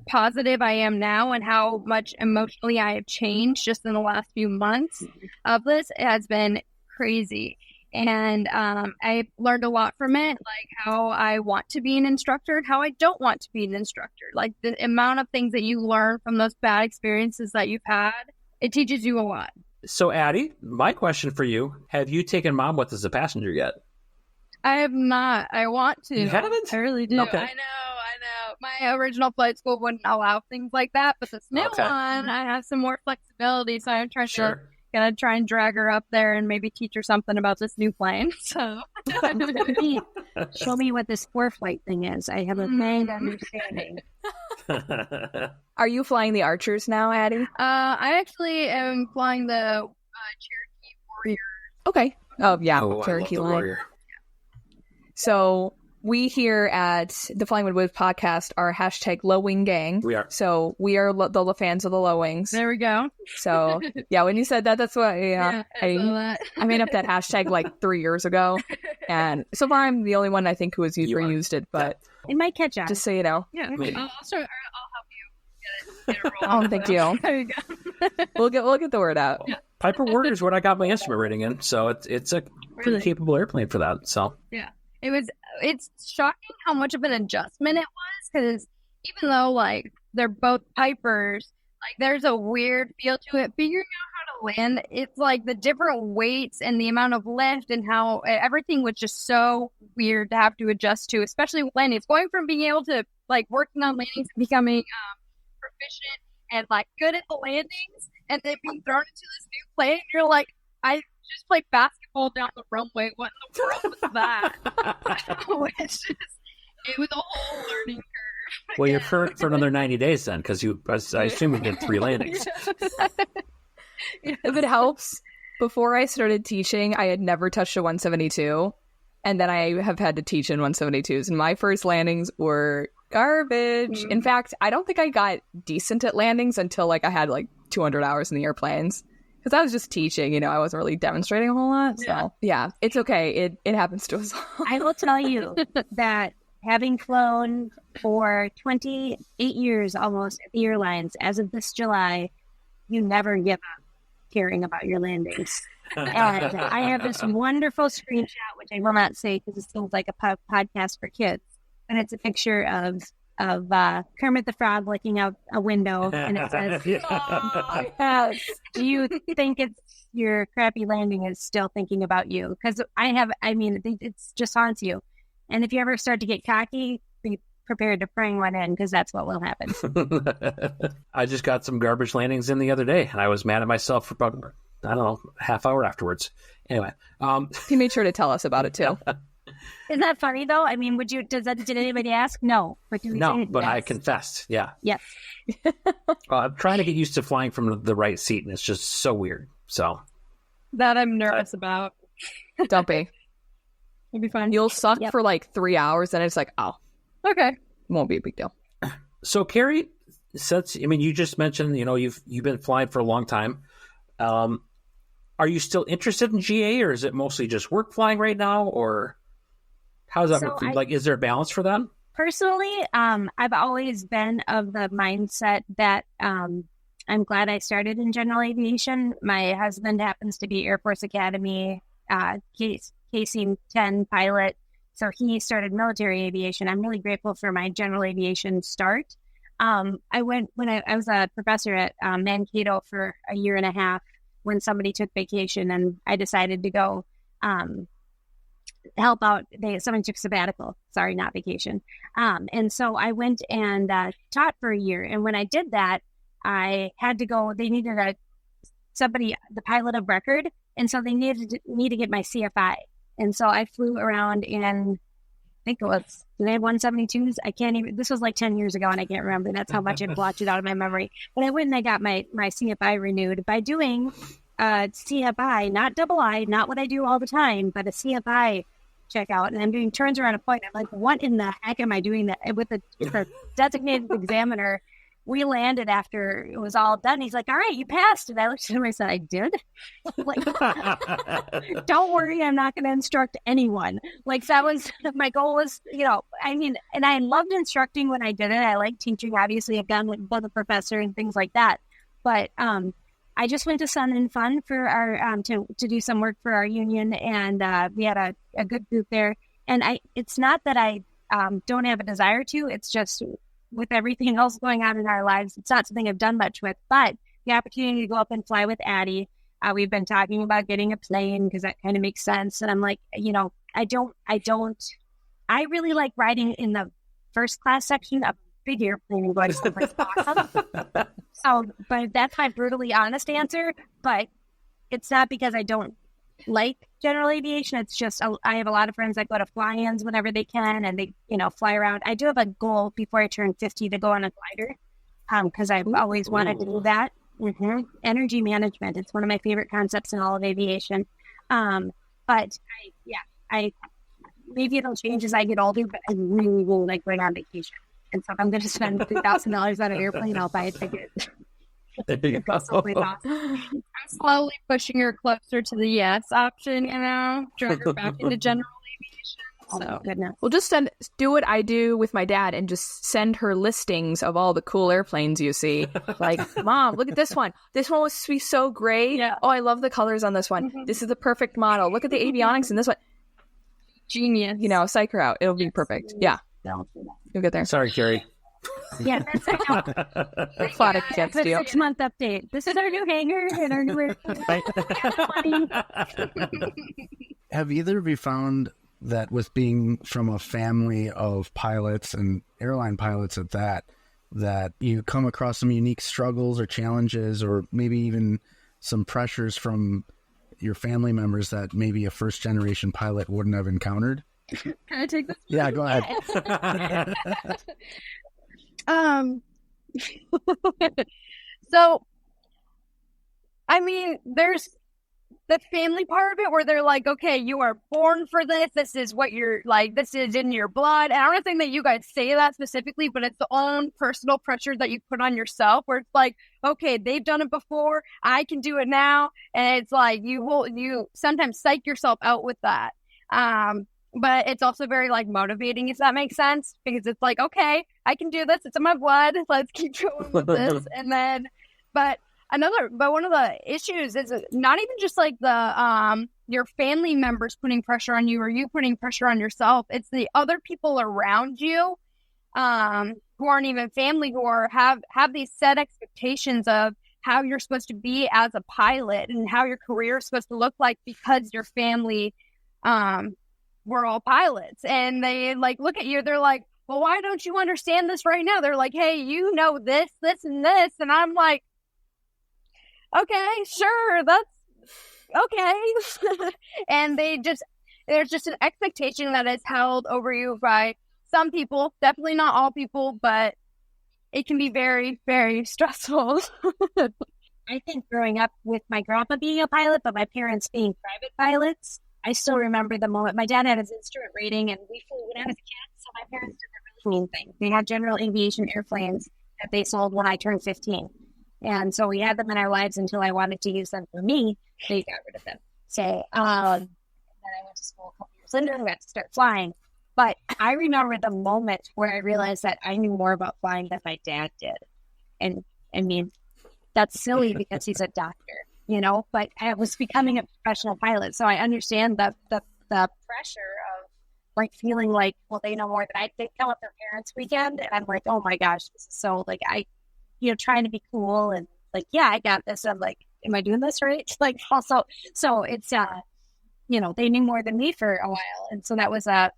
positive I am now and how much emotionally I have changed just in the last few months of this has been crazy. And I learned a lot from it, like how I want to be an instructor and how I don't want to be an instructor. Like the amount of things that you learn from those bad experiences that you've had, it teaches you a lot. So, Adie, my question for you, have you taken Mom with as a passenger yet? I have not. I want to. You haven't? I really do. Okay. I know. My original flight school wouldn't allow things like that, but this new one, I have some more flexibility, so I'm gonna try and drag her up there and maybe teach her something about this new plane. So show me what this 4-flight thing is. I have a vague understanding. Are you flying the Archers now, Adie? I actually am flying the Cherokee Warrior. Okay. Oh yeah, Cherokee Warrior. So we here at the Flying Midwest podcast are hashtag low wing gang. We are. So we are the fans of the low wings. There we go. So yeah, when you said that, that's what I made up that hashtag like 3 years ago. And so far I'm the only one I think who has used it, but it might catch on. Just so you know. Yeah. I'll help you get it Oh, thank you. There you go. We'll get the word out. Yeah. Piper Warrior is what I got my instrument rating in, so it's a pretty capable airplane for that. So yeah. It's shocking how much of an adjustment it was, because even though like they're both Pipers, like there's a weird feel to it. Figuring out how to land, it's like the different weights and the amount of lift and how everything was just so weird to have to adjust to, especially with landing. It's going from being able to like working on landings to becoming proficient and like good at the landings, and then being thrown into this new plane. You're like, I just played basketball down the runway. What in the world was that? It was a whole learning curve. Well, you're for another 90 days then, because I assume you did 3 landings. If it helps, before I started teaching, I had never touched a 172, and then I have had to teach in 172s, and my first landings were Garbage. In fact, I don't think I got decent at landings until like I had like 200 hours in the airplanes. Because I was just teaching, you know, I wasn't really demonstrating a whole lot. So, yeah, it's okay. It happens to us all. I will tell you that having flown for 28 years almost at the airlines, as of this July, you never give up caring about your landings. And I have this wonderful screenshot, which I will not say because it seems like a podcast for kids, and it's a picture of Kermit the Frog looking out a window, and it says, Oh, yes. do you think it's your crappy landing is still thinking about you? Because it's just haunts you. And if you ever start to get cocky, be prepared to bring one in, because that's what will happen. I just got some garbage landings in the other day, and I was mad at myself for about, I don't know, half hour afterwards. Anyway. He made sure to tell us about it, too. Isn't that funny, though? I mean, did anybody ask? No. But no, but yes. I confessed. Yeah. Yes. I'm trying to get used to flying from the right seat, and it's just so weird. So That I'm nervous about. Don't be. It'll be fine. You'll suck for like 3 hours, and it's like, oh, Okay. won't be a big deal. So Carrie, you just mentioned, you've been flying for a long time. Are you still interested in GA, or is it mostly just work flying right now, or how does that work for you? Like, is there a balance for that? Personally, I've always been of the mindset that I'm glad I started in general aviation. My husband happens to be Air Force Academy KC-10 pilot, so he started military aviation. I'm really grateful for my general aviation start. I went when I was a professor at Mankato for a year and a half when somebody took vacation, and I decided to go help out. Somebody took sabbatical. Sorry, not vacation. And so I went and taught for a year. And when I did that, I had to go. They needed the pilot of record, and so they needed me to get my CFI. And so I flew around in, I think it was, did they have 172s? I can't even, this was like 10 years ago and I can't remember. That's how much it blotched it out of my memory. But I went and I got my CFI renewed by doing CFI, not double I, not what I do all the time, but a CFI checkout. And I'm doing turns around a point. I'm like, what in the heck am I doing that with the designated examiner? We landed after it was all done. He's like, all right, you passed. And I looked at him and I said, I did? Like, don't worry, I'm not going to instruct anyone. Like, that was, my goal was, and I loved instructing when I did it. I liked teaching. Obviously, I've gone with a professor and things like that. But I just went to Sun and Fun for our, to do some work for our union. And we had a good group there. And it's not that I don't have a desire to, it's just, with everything else going on in our lives, it's not something I've done much with, but the opportunity to go up and fly with Adie, we've been talking about getting a plane because that kind of makes sense. And I'm like, I really like riding in the first class section of a big airplane and going someplace awesome. So, but that's my brutally honest answer, but it's not because I don't like general aviation. It's just I have a lot of friends that go to fly-ins whenever they can, and they fly around. I do have a goal before I turn 50 to go on a glider, because I've always wanted to do that. Energy management, it's one of my favorite concepts in all of aviation. But I maybe it'll change as I get older, but I really will like going on vacation. And so if I'm going to spend $3,000 on an airplane, I'll buy a ticket. There you go. I'm slowly pushing her closer to the yes option, drag her back into general aviation. So goodness. Well, just do what I do with my dad and just send her listings of all the cool airplanes you see. Like, Mom, look at this one. This one was so great. Yeah. Oh, I love the colors on this one. This is the perfect model. Look at the avionics in this one. Genius. Psych her out. It'll be perfect. Yeah. You'll get there. Sorry, Carrie. Yeah, that's Plot against you. 6-month update. This is our new hangar and our new airplane. Have either of you found that with being from a family of pilots and airline pilots at that you come across some unique struggles or challenges or maybe even some pressures from your family members that maybe a first generation pilot wouldn't have encountered? Can I take this? Yeah, go ahead. So, I mean, there's the family part of it where they're like, okay, you are born for this. This is what you're like, this is in your blood. And I don't think that you guys say that specifically, but it's the own personal pressure that you put on yourself where it's like, okay, they've done it before. I can do it now. And it's like, you sometimes psych yourself out with that. But it's also very like motivating, if that makes sense, because it's like, okay, I can do this. It's in my blood. Let's keep going with this. And then, but one of the issues is not even just like the your family members putting pressure on you or you putting pressure on yourself. It's the other people around you who aren't even family, who have these set expectations of how you're supposed to be as a pilot and how your career is supposed to look like because your family we're all pilots. And they like look at you, they're like, well, why don't you understand this right now? They're like, hey, you know this, and this. And I'm like, okay, sure, that's okay. And there's just an expectation that is held over you by some people, definitely not all people, but it can be very, very stressful. I think growing up with my grandpa being a pilot, but my parents being private pilots, I still remember the moment my dad had his instrument rating and we flew when I was a kid. So my parents did the really mean thing. They had general aviation airplanes that they sold when I turned 15. And so we had them in our lives until I wanted to use them for me. They got rid of them. So then I went to school a couple years later and got to start flying. But I remember the moment where I realized that I knew more about flying than my dad did. And I mean, that's silly because he's a doctor, you know, but I was becoming a professional pilot. So I understand the pressure of like feeling like, well, they know more than I. They come up their parents' weekend and I'm like, oh my gosh, this is so like trying to be cool and like, yeah, I got this. I'm like, am I doing this right? Like also, so it's, they knew more than me for a while. And so that was a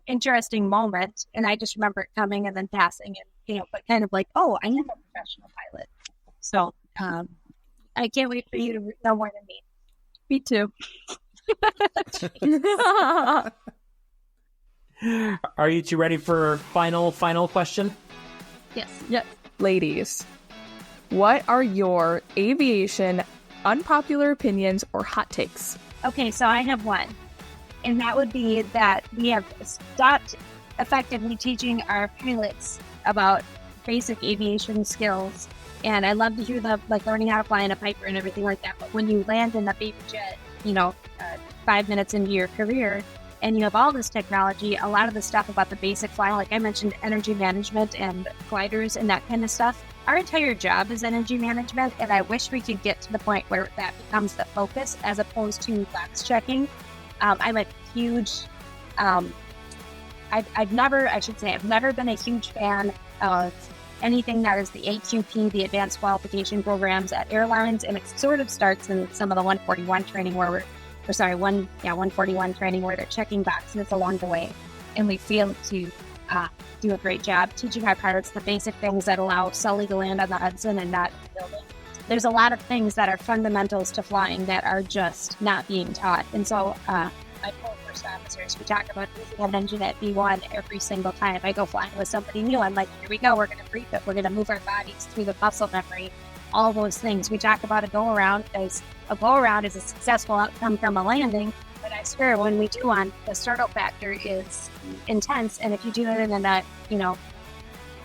interesting moment. And I just remember it coming and then passing and, but kind of like, oh, I am a professional pilot. So I can't wait for you to know more than me. Me too. Are you two ready for final question? Yes. Ladies, what are your aviation unpopular opinions or hot takes? Okay, so I have one. And that would be that we have stopped effectively teaching our pilots about basic aviation skills. And I love to hear learning how to fly in a Piper and everything like that. But when you land in the baby jet, 5 minutes into your career, and you have all this technology, a lot of the stuff about the basic flying, like I mentioned, energy management and gliders and that kind of stuff. Our entire job is energy management, and I wish we could get to the point where that becomes the focus as opposed to box checking. I'm a huge, I've never been a huge fan of anything that is the AQP, the Advanced Qualification Programs at airlines, and it sort of starts in some of the 141 training 141 training where they're checking boxes along the way. And we fail to do a great job teaching our pilots the basic things that allow Sully to land on the Hudson and not building. There's a lot of things that are fundamentals to flying that are just not being taught. And so my first officers, we talk about using an engine at B1 every single time I go flying with somebody new. I'm like, here we go, we're going to brief it. We're going to move our bodies through the muscle memory, all those things. We talk about a go-around because a go-around is a successful outcome from a landing. But I swear, when we do one, the startup factor is intense. And if you do it in a,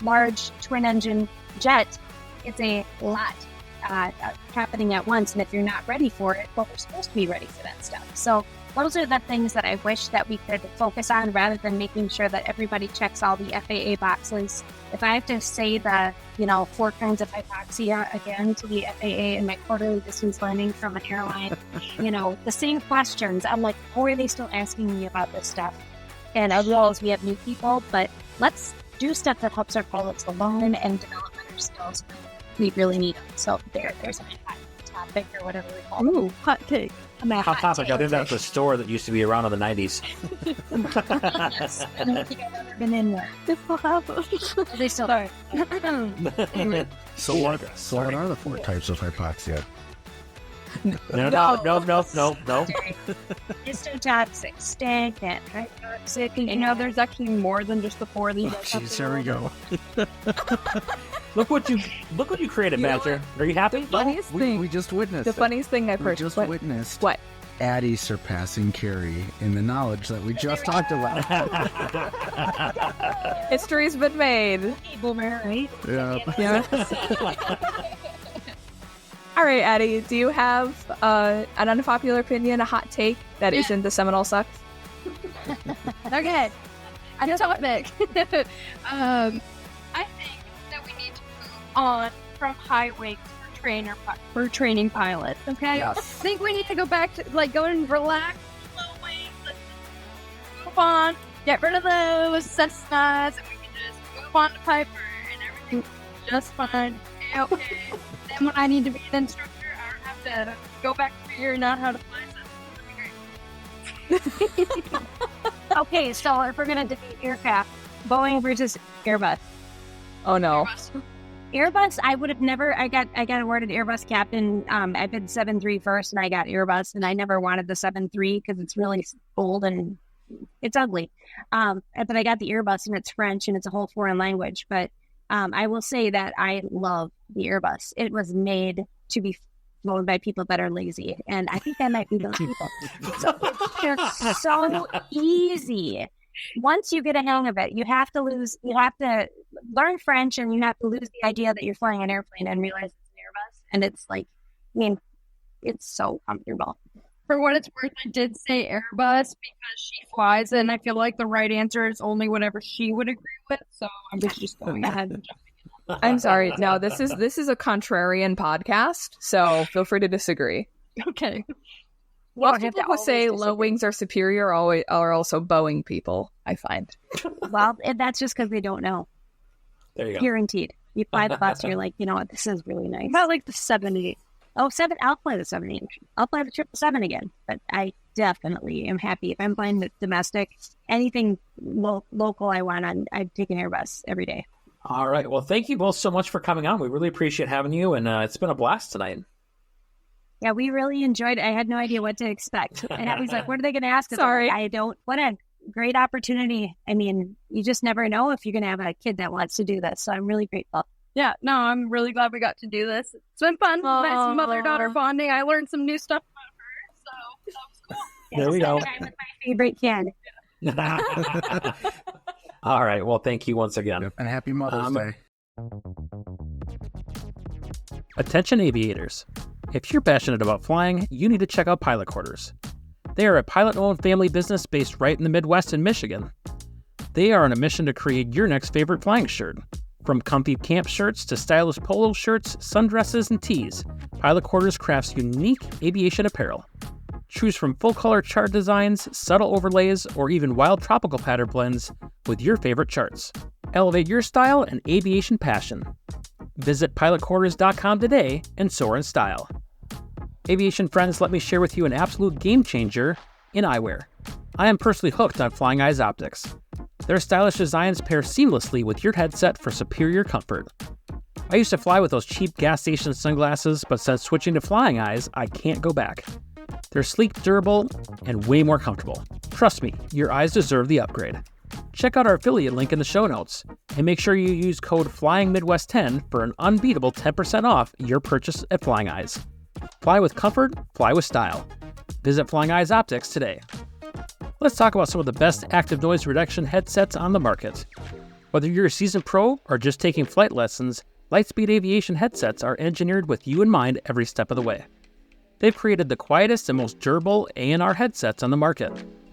large twin-engine jet, it's a lot happening at once. And if you're not ready for it, well, we're supposed to be ready for that stuff. So those are the things that I wish that we could focus on rather than making sure that everybody checks all the FAA boxes. If I have to say the, 4 kinds of hypoxia again to the FAA in my quarterly distance learning from an airline, the same questions. I'm like, why are they still asking me about this stuff? And as well as we have new people, but let's do stuff that helps our pilots learn and develop better skills. We really need them. So there's a hot topic or whatever we call it. Ooh, hot take. Hot topic. I think that's a store that used to be around in the 90s. Yes. I don't think I've ever been in there. They still have them. They still are. So what are the 4 types of hypoxia? No. Histotoxic, stagnant, hypoxic. There's actually more than just the 4 that you guys have to There we go. Look what you created, Badger. Are you happy? Funniest thing. We just witnessed The it. funniest thing I've We heard. just What? witnessed What? Adie surpassing Carrie in the knowledge that we just talked about. History's been made. Boomer, right? Yeah. All right, Adie, do you have an unpopular opinion, a hot take that isn't the Seminole sucks? Okay. I just want Nick. I think that we need to move on from high wings for training pilots. Okay. Yes. I think we need to go back to go and relax, low wings. Let's move on. Get rid of those Cessnas, and we can just move on to Piper, and everything's just fine. Okay. Then when I need to be an instructor, I don't have to go back to figuring out how to fly Cessnas. That'd be great. Okay, so if we're gonna debate aircraft, Boeing versus Airbus. Oh no. Airbus, I would have never. I got awarded Airbus captain. I've been 7-3 first, and I got Airbus, and I never wanted the 7-3 because it's really old and it's ugly. But I got the Airbus, and it's French, and it's a whole foreign language. But I will say that I love the Airbus. It was made to be flown by people that are lazy, and I think that might be those people. They're so easy. Once you get a hang of it, you have to learn French, and you have to lose the idea that you're flying an airplane and realize it's an Airbus. And it's it's so comfortable. For what it's worth, I did say Airbus because she flies it, and I feel like the right answer is only whatever she would agree with. So I'm just going ahead and jumping in. I'm sorry. No, this is a contrarian podcast, so feel free to disagree. Okay. Most people who say low wings are superior are also Boeing people, I find. Well, that's just because they don't know. There you go. Guaranteed. You fly the bus, you're like, you know what, this is really nice. About the 7-8. Oh, 7, I'll fly the 7-8. I'll fly the 777 again. But I definitely am happy. If I'm flying the domestic, anything local I want on, I'd take an Airbus every day. All right. Well, thank you both so much for coming on. We really appreciate having you, and it's been a blast tonight. Yeah, we really enjoyed it. I had no idea what to expect. And I was like, what are they going to ask us? Sorry. What a great opportunity. I mean, you just never know if you're going to have a kid that wants to do this. So I'm really grateful. Yeah, no, I'm really glad we got to do this. It's been fun. Nice mother-daughter bonding. I learned some new stuff about her, so that was cool. There we go. I'm with my favorite kid. All right. Well, thank you once again. And happy Mother's Day. Attention aviators. If you're passionate about flying, you need to check out Pilot Quarters. They are a pilot-owned family business based right in the Midwest in Michigan. They are on a mission to create your next favorite flying shirt. From comfy camp shirts to stylish polo shirts, sundresses, and tees, Pilot Quarters crafts unique aviation apparel. Choose from full-color chart designs, subtle overlays, or even wild tropical pattern blends with your favorite charts. Elevate your style and aviation passion. Visit pilotquarters.com today and soar in style. Aviation friends, let me share with you an absolute game changer in eyewear. I am personally hooked on Flying Eyes optics. Their stylish designs pair seamlessly with your headset for superior comfort. I used to fly with those cheap gas station sunglasses, but since switching to Flying Eyes, I can't go back. They're sleek, durable, and way more comfortable. Trust me, your eyes deserve the upgrade. Check out our affiliate link in the show notes, and make sure you use code FlyingMidwest10 for an unbeatable 10% off your purchase at Flying Eyes. Fly with comfort, fly with style. Visit Flying Eyes Optics today. Let's talk about some of the best active noise reduction headsets on the market. Whether you're a seasoned pro or just taking flight lessons, Lightspeed Aviation headsets are engineered with you in mind every step of the way. They've created the quietest and most durable A&R headsets on the market.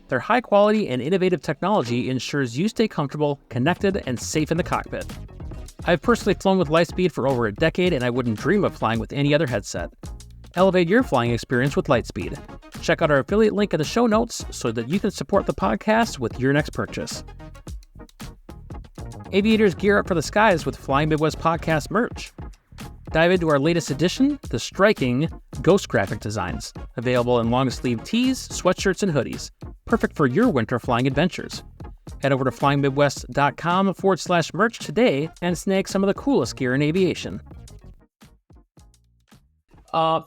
Their high quality and innovative technology ensures you stay comfortable, connected, and safe in the cockpit. I've personally flown with Lightspeed for over a decade, and I wouldn't dream of flying with any other headset. Elevate your flying experience with Lightspeed. Check out our affiliate link in the show notes so that you can support the podcast with your next purchase. Aviators gear up for the skies with Flying Midwest Podcast merch. Dive into our latest edition, the striking Ghost graphic designs, available in long-sleeve tees, sweatshirts, and hoodies, perfect for your winter flying adventures. Head over to flyingmidwest.com/merch today and snag some of the coolest gear in aviation.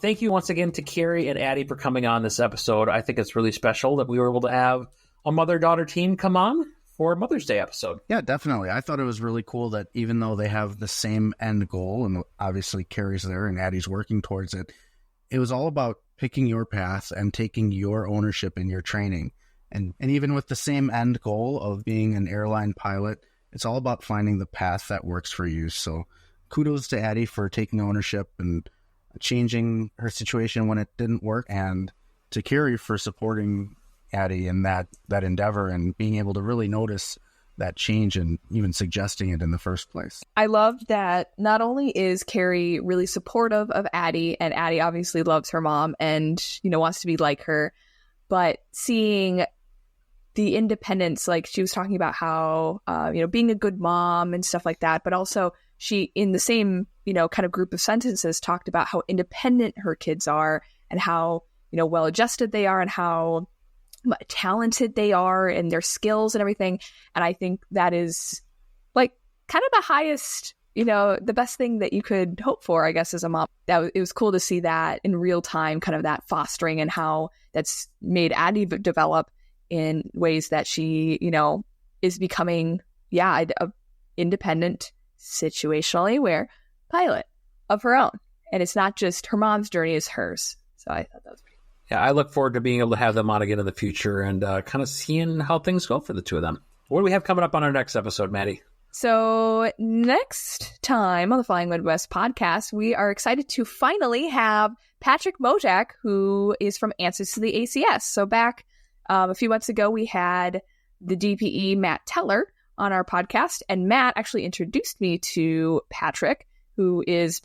Thank you once again to Carrie and Adie for coming on this episode. I think it's really special that we were able to have a mother-daughter team come on for Mother's Day episode. Yeah, definitely. I thought it was really cool that even though they have the same end goal, and obviously Carrie's there and Adie's working towards it, it was all about picking your path and taking your ownership in your training. And even with the same end goal of being an airline pilot, it's all about finding the path that works for you. So kudos to Adie for taking ownership and changing her situation when it didn't work, and to Carrie for supporting Adie in that endeavor and being able to really notice that change and even suggesting it in the first place. I loved that not only is Carrie really supportive of Adie, and Adie obviously loves her mom and, wants to be like her, but seeing the independence, like she was talking about how, being a good mom and stuff like that, but also she, in the same, kind of group of sentences, talked about how independent her kids are and how, well-adjusted they are and how talented they are and their skills and everything. And I think that is like kind of the highest, the best thing that you could hope for, I guess, as a mom. It was cool to see that in real time, kind of that fostering and how that's made Adie develop in ways that she, is becoming, a independent, situationally aware pilot of her own. And it's not just her mom's journey, it's hers. So I thought that was pretty cool. Yeah, I look forward to being able to have them on again in the future and kind of seeing how things go for the two of them. What do we have coming up on our next episode, Maddie? So next time on the Flying Midwest podcast, we are excited to finally have Patrick Mojak, who is from Answers to the ACS. So back a few months ago, we had the DPE Matt Teller on our podcast, and Matt actually introduced me to Patrick, who is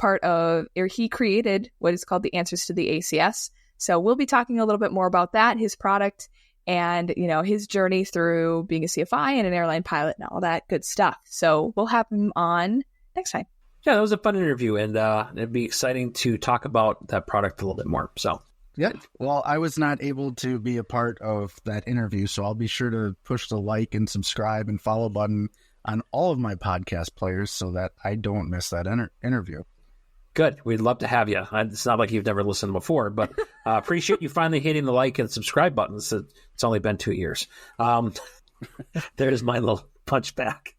he created what is called the Answers to the ACS. So we'll be talking a little bit more about that, his product, and, his journey through being a CFI and an airline pilot and all that good stuff. So we'll have him on next time. Yeah, that was a fun interview, and it'd be exciting to talk about that product a little bit more. So, yeah. Well, I was not able to be a part of that interview, so I'll be sure to push the like and subscribe and follow button on all of my podcast players so that I don't miss that interview. Good. We'd love to have you. It's not like you've never listened before, but appreciate you finally hitting the like and subscribe buttons. It's only been 2 years. There's my little punch back.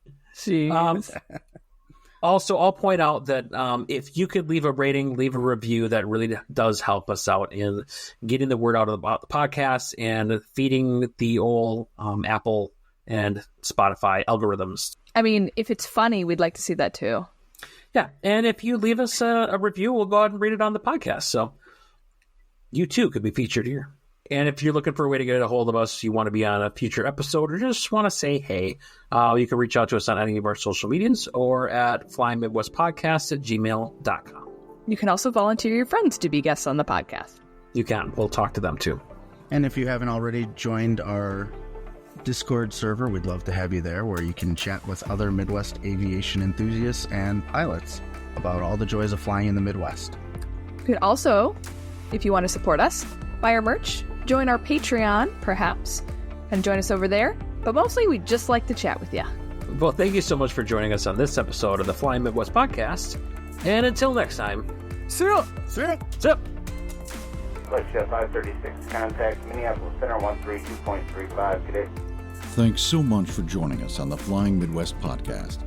Also, I'll point out that if you could leave a rating, leave a review, that really does help us out in getting the word out about the podcast and feeding the old Apple and Spotify algorithms. I mean, if it's funny, we'd like to see that too. Yeah, and if you leave us a review, we'll go ahead and read it on the podcast. So you too could be featured here. And if you're looking for a way to get a hold of us, you want to be on a future episode or just want to say hey, you can reach out to us on any of our social medias or at flyingmidwestpodcast@gmail.com. You can also volunteer your friends to be guests on the podcast. You can. We'll talk to them too. And if you haven't already joined our Discord server, we'd love to have you there, where you can chat with other Midwest aviation enthusiasts and pilots about all the joys of flying in the Midwest. You could also, if you want to support us, buy our merch, join our Patreon, perhaps, and join us over there. But mostly, we'd just like to chat with you. Well, thank you so much for joining us on this episode of the Flying Midwest Podcast. And until next time, see ya! See ya! See ya! Flight 536, contact Minneapolis Center 132.35. Good day. Thanks so much for joining us on the Flying Midwest Podcast.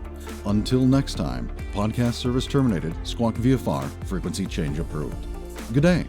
Until next time, podcast service terminated, squawk VFR, frequency change approved. Good day.